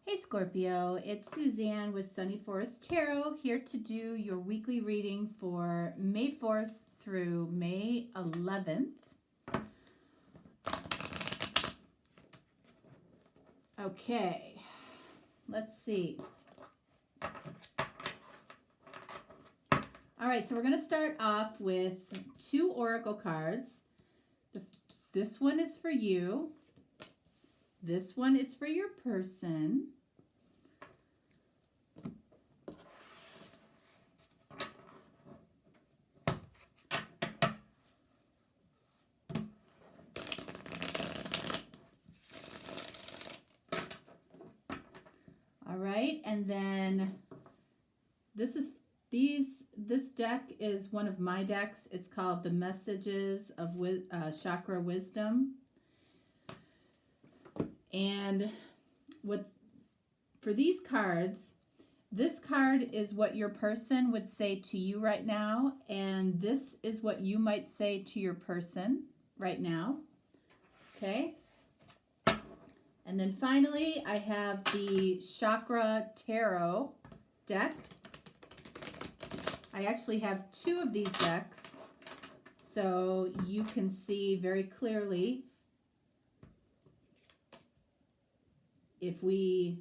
Hey Scorpio, it's Suzanne with Sunny Forest Tarot here to do your weekly reading for May 4th through May 11th. Okay, let's see. All right, so we're going to start off with 2 oracle cards. This one is for you. This one is for your person. All right, and then this deck is one of my decks. It's called the Messages of Chakra Wisdom. And for these cards, this card is what your person would say to you right now, and this is what you might say to your person right now. Okay? And then finally, I have the Chakra Tarot deck. I actually have 2 of these decks, so you can see very clearly if we,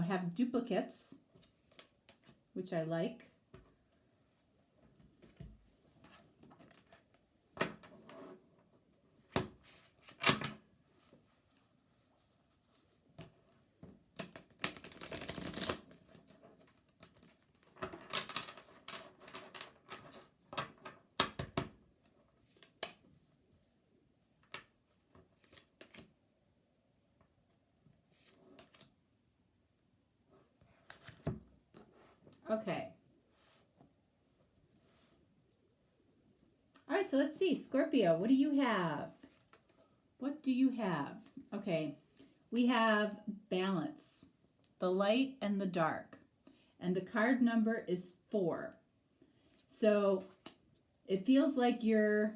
have duplicates, which I like. Okay. All right, so let's see. Scorpio, what do you have? What do you have? Okay, we have balance, the light and the dark. And the card number is 4. So it feels like you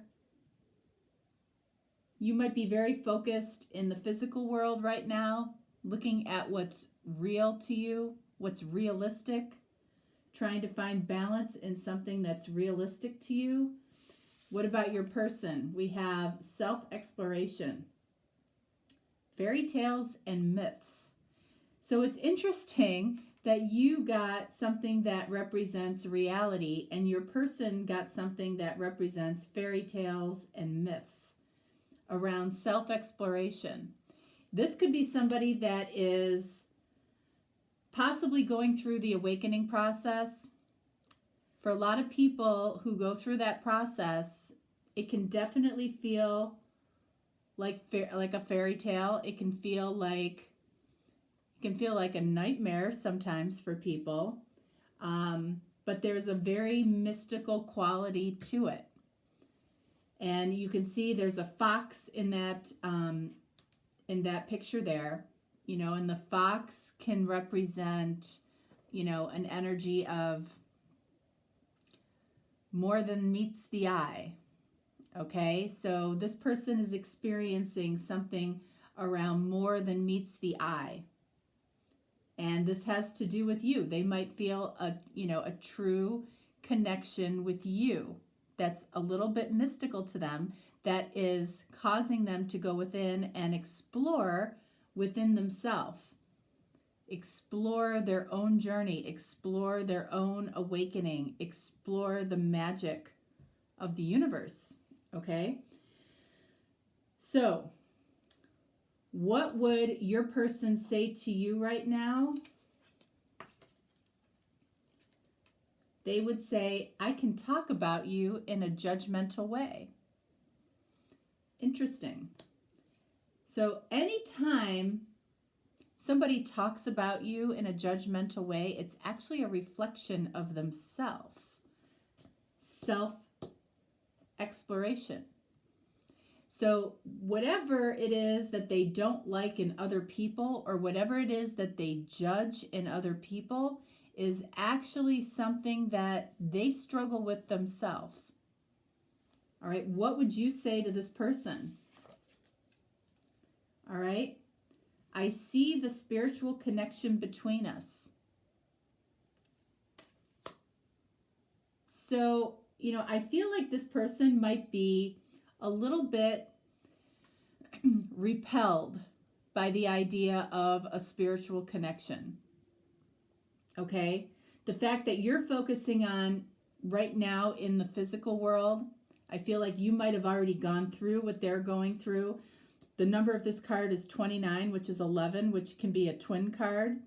might be very focused in the physical world right now, looking at what's real to you, what's realistic, trying to find balance in something that's realistic to you. What about your person? We have self-exploration, fairy tales, and myths. So it's interesting that you got something that represents reality and your person got something that represents fairy tales and myths around self-exploration. This could be somebody that is possibly going through the awakening process. For a lot of people who go through that process, it can definitely feel like a fairy tale. It can feel like a nightmare sometimes for people. But there's a very mystical quality to it. And you can see there's a fox in that picture there. And the fox can represent, an energy of more than meets the eye. Okay, so this person is experiencing something around more than meets the eye. And this has to do with you. They might feel a true connection with you that's a little bit mystical to them, that is causing them to go within and explore within themselves, explore their own journey, explore their own awakening, explore the magic of the universe. Okay? So, what would your person say to you right now? They would say, I can talk about you in a judgmental way. Interesting. So anytime somebody talks about you in a judgmental way, it's actually a reflection of themselves. Self-exploration. So whatever it is that they don't like in other people, or whatever it is that they judge in other people, is actually something that they struggle with themselves. All right, what would you say to this person? All right, I see the spiritual connection between us. So, I feel like this person might be a little bit repelled by the idea of a spiritual connection. Okay? The fact that you're focusing on right now in the physical world, I feel like you might have already gone through what they're going through. The number of this card is 29, which is 11, which can be a twin card.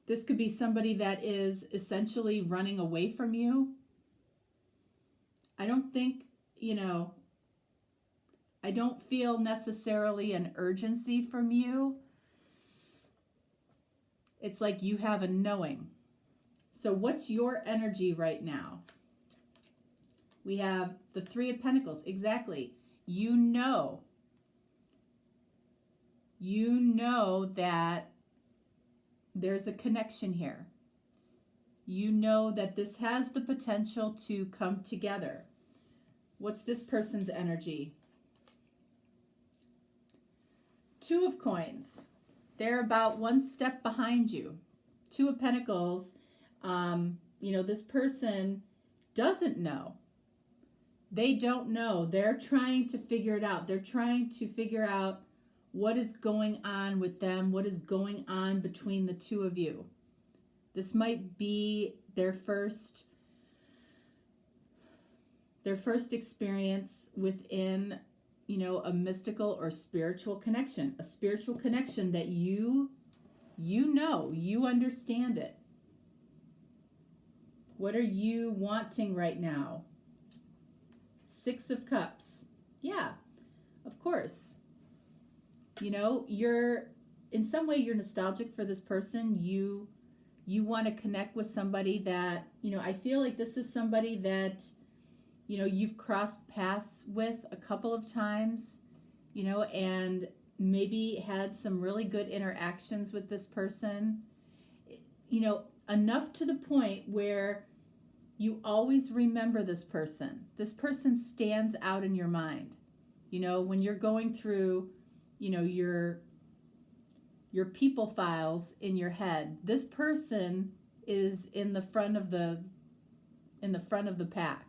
This could be somebody that is essentially running away from you. I don't think, I don't feel necessarily an urgency from you. It's like you have a knowing. So what's your energy right now? We have the Three of Pentacles. Exactly. You know that there's a connection here. You know that this has the potential to come together. What's this person's energy? Two of Coins. They're about one step behind you. Two of Pentacles. This person doesn't know. They don't know. They're trying to figure it out. They're trying to figure out what is going on with them, what is going on between the two of you. This might be their first experience within, a mystical or spiritual connection, a spiritual connection that you understand it. What are you wanting right now? Six of Cups. Yeah, of course. You're in some way you're nostalgic for this person. You want to connect with somebody that, I feel like this is somebody that, you've crossed paths with a couple of times, and maybe had some really good interactions with this person, enough to the point where you always remember this person. This person stands out in your mind. When you're going through, your people files in your head, this person is in the front of the pack.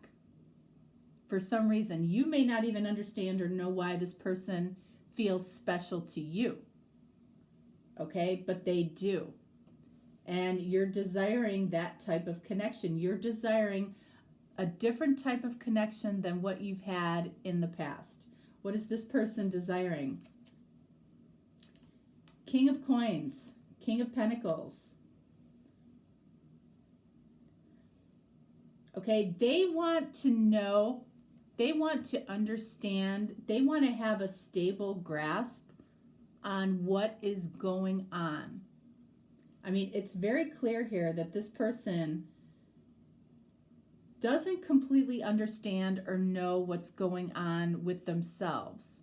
For some reason, you may not even understand or know why this person feels special to you. Okay, but they do. And you're desiring that type of connection. You're desiring a different type of connection than what you've had in the past. What is this person desiring? King of Coins, King of Pentacles. Okay, they want to know, they want to understand, they want to have a stable grasp on what is going on. I mean, it's very clear here that this person doesn't completely understand or know what's going on with themselves.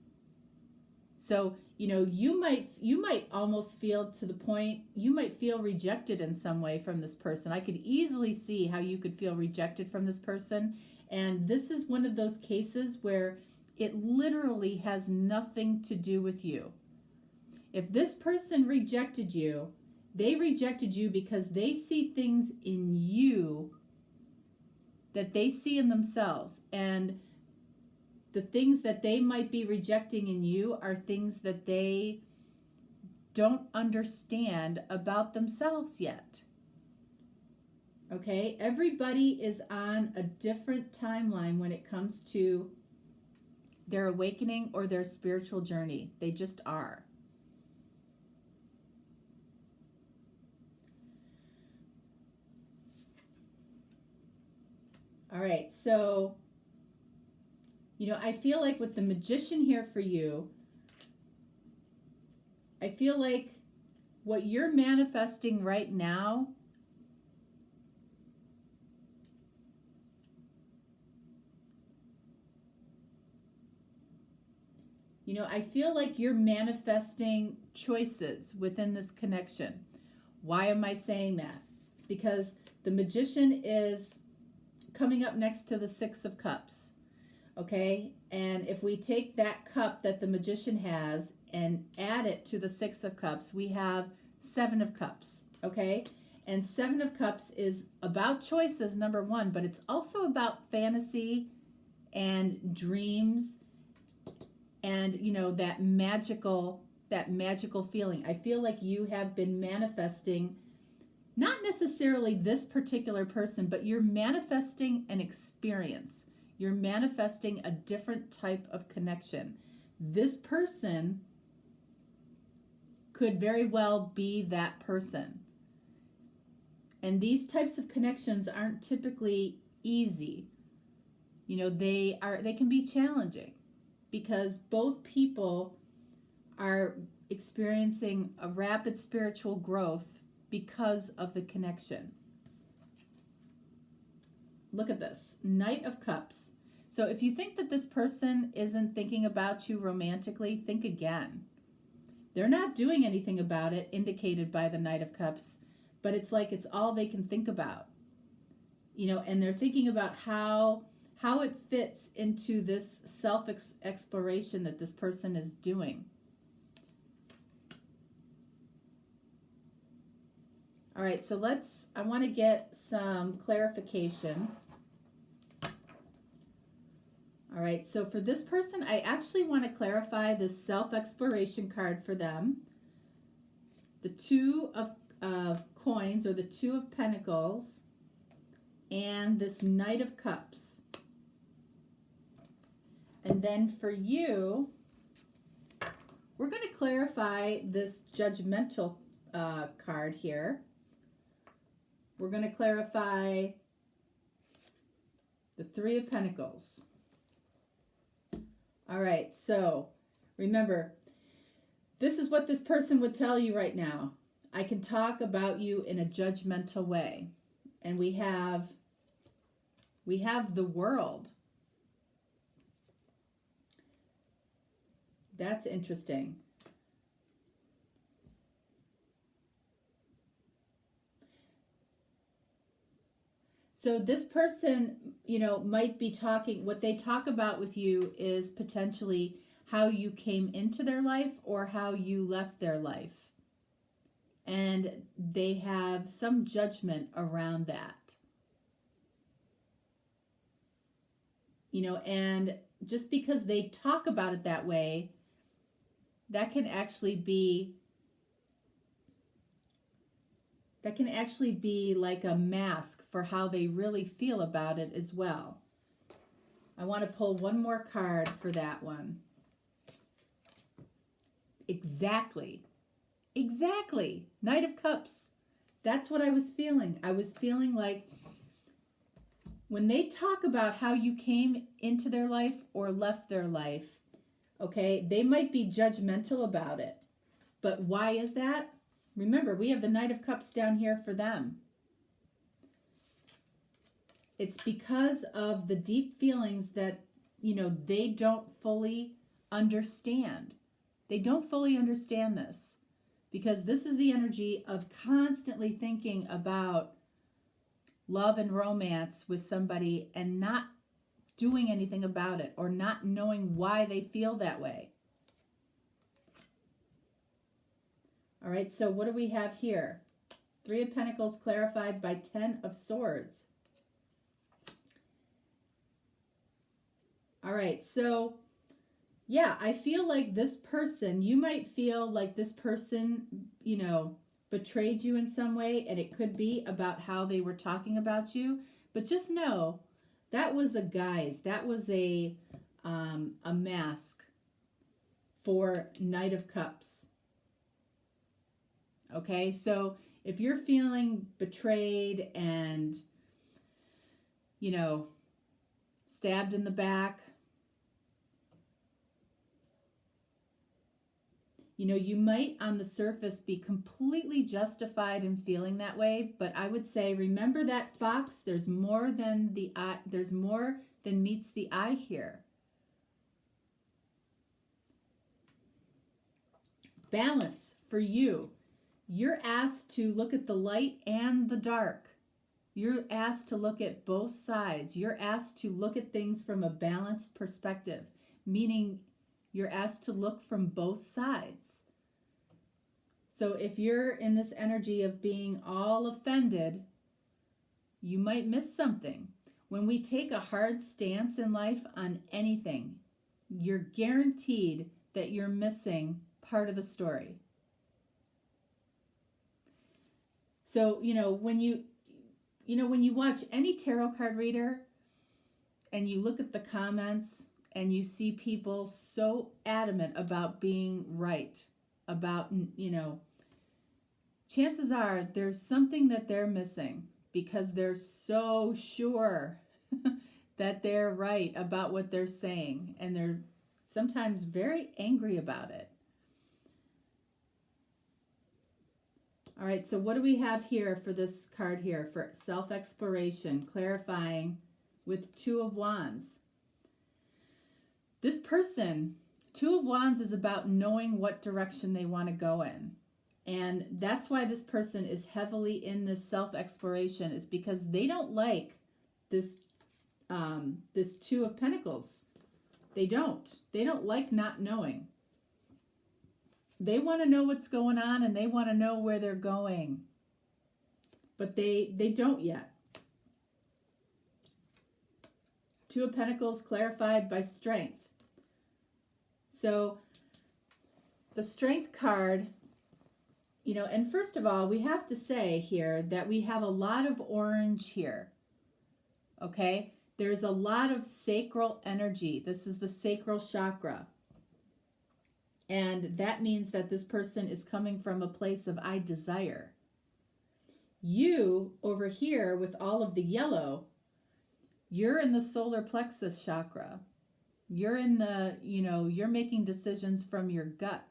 So, you might almost feel to the point, you might feel rejected in some way from this person. I could easily see how you could feel rejected from this person. And this is one of those cases where it literally has nothing to do with you. If this person rejected you, they rejected you because they see things in you that they see in themselves. And the things that they might be rejecting in you are things that they don't understand about themselves yet. Okay? Everybody is on a different timeline when it comes to their awakening or their spiritual journey. They just are. All right, so, I feel like with the Magician here for you, I feel like what you're manifesting right now I feel like you're manifesting choices within this connection. Why am I saying that? Because the Magician is coming up next to the Six of Cups. Okay? And if we take that cup that the magician has and add it to the Six of Cups, we have Seven of Cups, okay? And Seven of Cups is about choices, number one, but it's also about fantasy and dreams and, you know, that magical feeling. I feel like you have been manifesting not necessarily this particular person, but you're manifesting an experience. You're manifesting a different type of connection. This person could very well be that person. And these types of connections aren't typically easy. You know, they can be challenging because both people are experiencing a rapid spiritual growth because of the connection. Look at this, Knight of Cups. So if you think that this person isn't thinking about you romantically, think again. They're not doing anything about it, indicated by the Knight of Cups, but it's like it's all they can think about. You know, and they're thinking about how it fits into this self-exploration that this person is doing. All right, so I want to get some clarification. All right, so for this person, I actually want to clarify this self-exploration card for them. The Two of Coins, or the Two of Pentacles, and this Knight of Cups. And then for you, we're going to clarify this judgmental card here. We're going to clarify the Three of Pentacles. All right, so remember, this is what this person would tell you right now. I can talk about you in a judgmental way. And we have the World. That's interesting. So this person, you know, might be talking, what they talk about with you is potentially how you came into their life or how you left their life. And they have some judgment around that. You know, and just because they talk about it that way, that can actually be like a mask for how they really feel about it as well. I want to pull one more card for that one. Exactly. Knight of Cups. That's what I was feeling. I was feeling like when they talk about how you came into their life or left their life, okay, they might be judgmental about it. But why is that? Remember, we have the Knight of Cups down here for them. It's because of the deep feelings that, you know, they don't fully understand. They don't fully understand this because this is the energy of constantly thinking about love and romance with somebody and not doing anything about it or not knowing why they feel that way. All right, so what do we have here? Three of Pentacles clarified by 10 of Swords. All right, so yeah, I feel like this person, you might feel like this person, you know, betrayed you in some way, and it could be about how they were talking about you. But just know that was a guise. That was a mask for Knight of Cups. Okay, so if you're feeling betrayed and, you know, stabbed in the back, you know, you might on the surface be completely justified in feeling that way, but I would say, remember that fox, there's more than the eye, there's more than meets the eye here. Balance for you. You're asked to look at the light and the dark. You're asked to look at both sides. You're asked to look at things from a balanced perspective. meaning you're asked to look from both sides. So if you're in this energy of being all offended, you might miss something. When we take a hard stance in life on anything, you're guaranteed that you're missing part of the story. So, when you watch any tarot card reader and you look at the comments and you see people so adamant about being right, about, chances are there's something that they're missing because they're so sure that they're right about what they're saying, and they're sometimes very angry about it. All right, so what do we have here for this card here for self-exploration, clarifying with Two of Wands? This person, Two of Wands, is about knowing what direction they want to go in. And that's why this person is heavily in this self-exploration, is because they don't like this Two of Pentacles. They don't like not knowing. They want to know what's going on and they want to know where they're going. But they don't yet. Two of Pentacles clarified by Strength. So the Strength card, and first of all, we have to say here that we have a lot of orange here. Okay? There's a lot of sacral energy. This is the sacral chakra. And that means that this person is coming from a place of I desire. You, over here with all of the yellow, you're in the solar plexus chakra. You're in the, you're making decisions from your gut.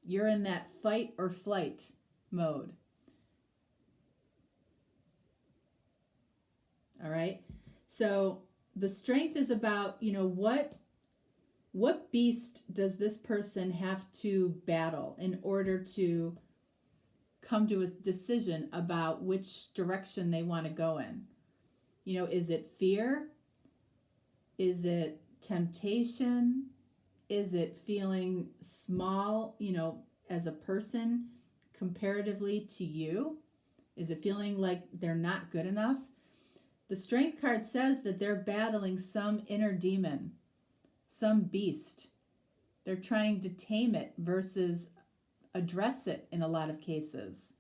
You're in that fight or flight mode. All right. So the Strength is about, what beast does this person have to battle in order to come to a decision about which direction they want to go in? Is it fear? Is it temptation? Is it feeling small, as a person comparatively to you? Is it feeling like they're not good enough? The Strength card says that they're battling some inner demon, some beast. They're trying to tame it versus address it in a lot of cases.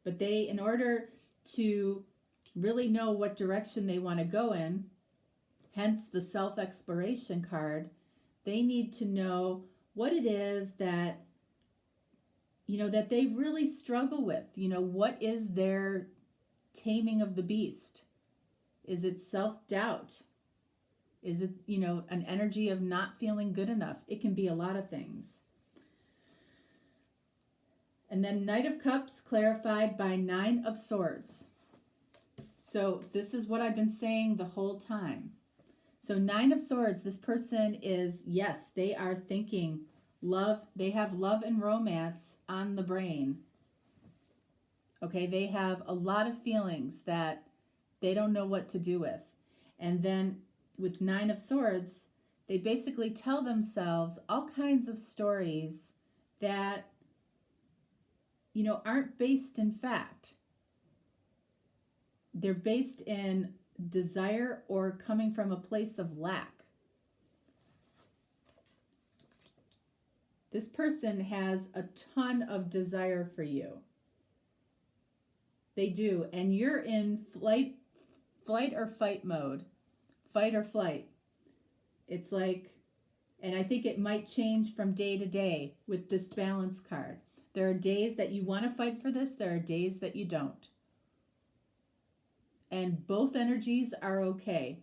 But in order to really know what direction they want to go in, hence the self-exploration card, they need to know what it is that, that they really struggle with. What is their taming of the beast? Is it self-doubt? Is it, an energy of not feeling good enough? It can be a lot of things. And then Knight of Cups clarified by Nine of Swords. So this is what I've been saying the whole time. So Nine of Swords, this person is, yes, they are thinking love. They have love and romance on the brain. Okay, they have a lot of feelings that they don't know what to do with. And then with Nine of Swords, they basically tell themselves all kinds of stories that, aren't based in fact. They're based in desire or coming from a place of lack. This person has a ton of desire for you. They do. And you're in flight or fight mode. Fight or flight. It's like, and I think it might change from day to day with this balance card. There are days that you want to fight for this. There are days that you don't. And both energies are okay,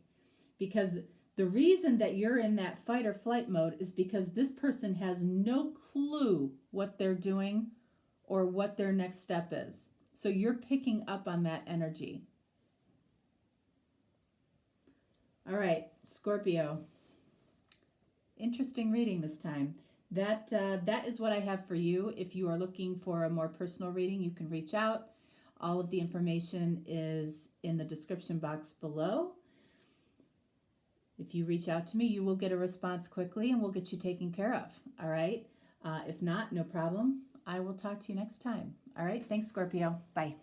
because the reason that you're in that fight or flight mode is because this person has no clue what they're doing or what their next step is. So you're picking up on that energy. All right, Scorpio. Interesting reading this time. That is what I have for you. If you are looking for a more personal reading, you can reach out. All of the information is in the description box below. If you reach out to me, you will get a response quickly and we'll get you taken care of. All right. If not, no problem. I will talk to you next time. All right. Thanks, Scorpio. Bye.